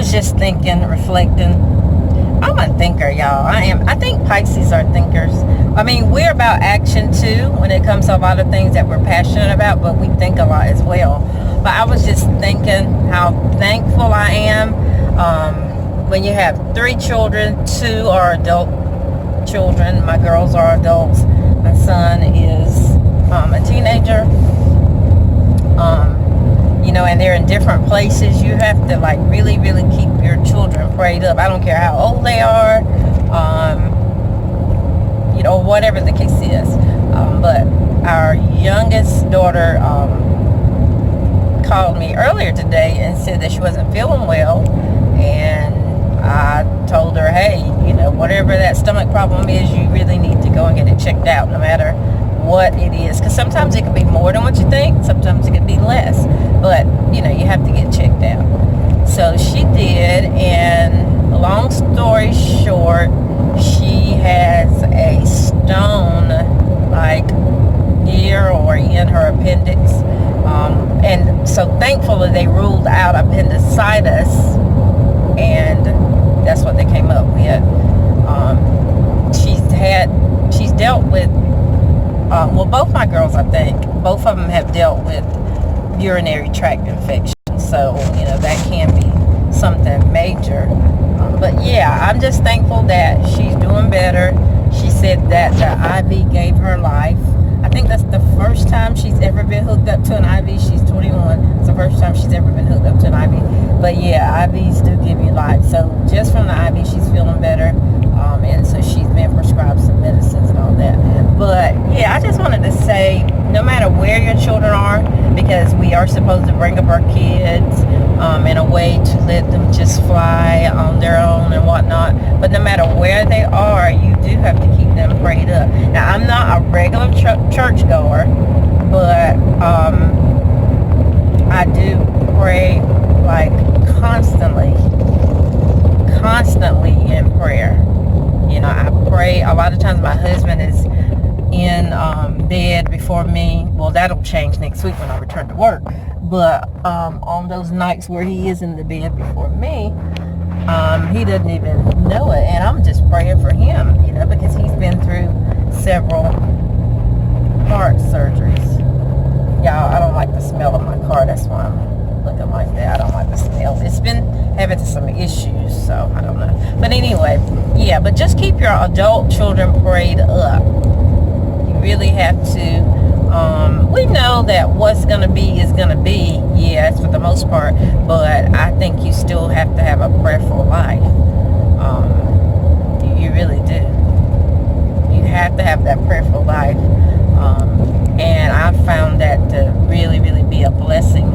was just thinking, reflecting. I'm a thinker, y'all. I think Pisces are thinkers. I mean, we're about action too when it comes to a lot of things that we're passionate about, but we think a lot as well. But I was just thinking how thankful I am. When you have 3 children, 2 are adult children. My girls are adults. My son is a teenager. And they're in different places. You have to like really, really keep your children prayed up. I don't care how old they are, whatever the case is. But our youngest daughter called me earlier today and said that she wasn't feeling well, and I told her, hey, whatever that stomach problem is, you really need to go and get it checked out, no matter what it is, because sometimes it can be more than what you think, sometimes it can be less, but you have to get checked out. So she did, and long story short, she has a stone like near or in her appendix, and so thankfully they ruled out appendicitis, and that's what they came up with. She's dealt with both my girls, I think, both of them have dealt with urinary tract infection. So, that can be something major. But yeah, I'm just thankful that she's doing better. She said that the IV gave her life. I think that's the first time she's ever been hooked up to an IV. She's 21. It's the first time she's ever been hooked up to an IV. But yeah, IVs do give you life. So just from the IV, she's feeling better. And so she's been prescribed some medicines and all that. But yeah, I just wanted to say, no matter where your children are, because we are supposed to bring up our kids in a way to let them just fly on their own and whatnot. But no matter where they are, you do have to keep them prayed up. Now, I'm not a regular church goer, but I do pray like constantly in prayer. I pray. A lot of times my husband is in bed before me. Well, that'll change next week when I return to work. But on those nights where he is in the bed before me, he doesn't even know it. And I'm just praying for him, because he's been through several heart surgeries. Y'all, I don't like the smell of my car. That's why I'm looking like that. I don't like the smell. It's been having some issues, so I don't know. But anyway, yeah, but just keep your adult children prayed up. You really have to. We know that what's going to be is going to be, yes, for the most part, but I think you still have to have a prayerful life. You really do. You have to have that prayerful life. And I found that to really, really be a blessing.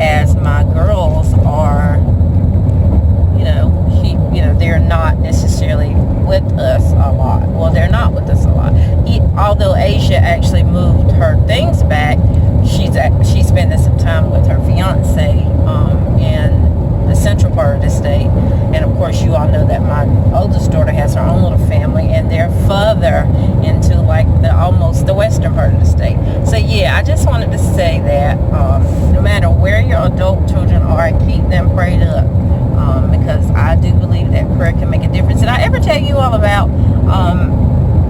As my girls are, they're not necessarily with us a lot. Well, they're not with us a lot. Although Asia actually moved her things back, she's spending some time with her fiance in the central part of the state. And of course, you all know that my oldest daughter has her own little family, and they're further into like almost the western part of the state. So yeah, I just wanted to say that no matter where your adult children are, keep them prayed up, because I do believe that prayer can make a difference. Did I ever tell you all about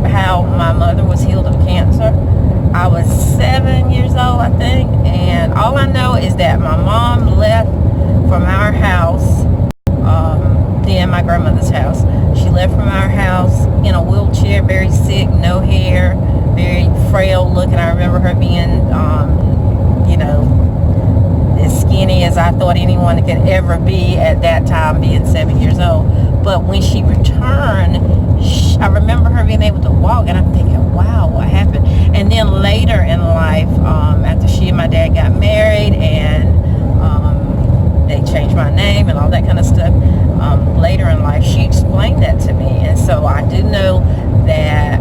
how my mother was healed of cancer? I was 7 years old, I think, and all I know is that my mom left from our house, then my grandmother's house. She left from our house in a wheelchair, very sick, no hair, very frail looking. I remember her being, as skinny as I thought anyone could ever be at that time, being 7 years old. But when she returned, I remember her being able to walk, and I'm thinking, wow, what happened? And then later in life, after she and my dad got married, and they changed my name and all that kind of stuff, later in life, she explained that to me. And so I do know that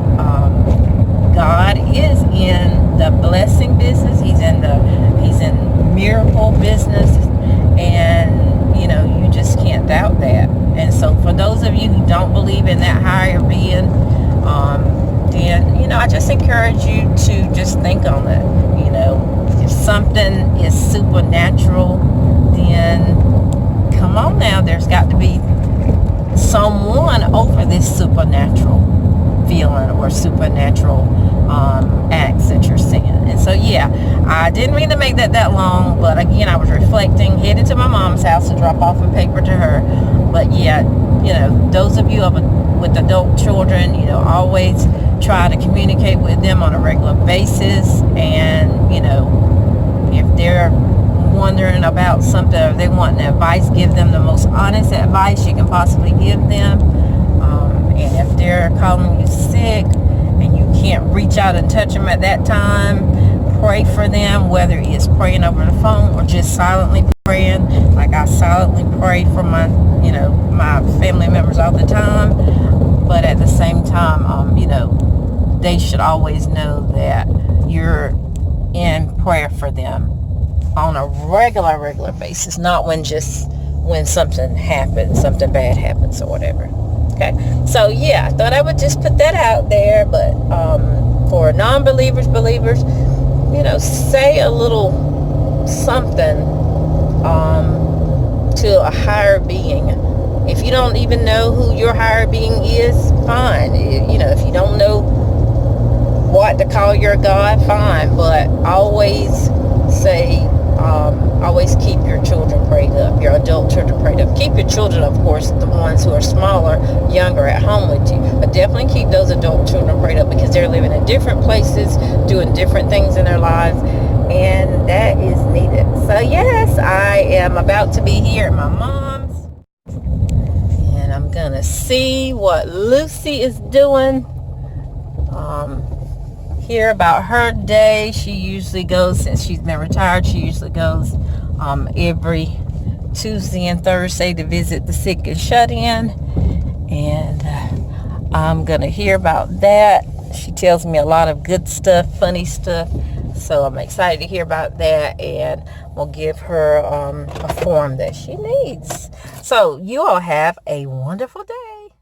God is in the blessing business. He's in miracle business, and you just can't doubt that. And so for those of you who don't believe in that higher being, then I just encourage you to just think on it. If something is supernatural, then gone over this supernatural feeling or supernatural acts that you're seeing. And so yeah, I didn't mean to make that long, but again, I was reflecting, headed to my mom's house to drop off a paper to her. But yeah, you know, those of you with adult children, you know, always try to communicate with them on a regular basis. And you know, if they're wondering about something or they want advice, give them the most honest advice you can possibly give them. And if they're calling you sick and you can't reach out and touch them at that time, pray for them, whether it's praying over the phone or just silently praying. Like I silently pray for my, you know, my family members all the time. But at the same time, you know, they should always know that you're in prayer for them on a regular basis, not when something happens, something bad happens or whatever. Okay, so yeah, I thought I would just put that out there. But for non-believers, believers, you know, say a little something to a higher being. If you don't even know who your higher being is, fine. You know, if you don't know what to call your God, fine. But always say, always keep your children prayed up, your adult children prayed up. Keep your children, of course, the ones who are smaller, younger, at home with you. But definitely keep those adult children prayed up, because they're living in different places, doing different things in their lives, and that is needed. So yes, I am about to be here at my mom's, and I'm gonna see what Lucy is doing. Hear about her day. She usually goes, since she's been retired, she usually goes every Tuesday and Thursday to visit the sick and shut in. And I'm gonna hear about that. She tells me a lot of good stuff, funny stuff, so I'm excited to hear about that, and we'll give her a form that she needs. So you all have a wonderful day.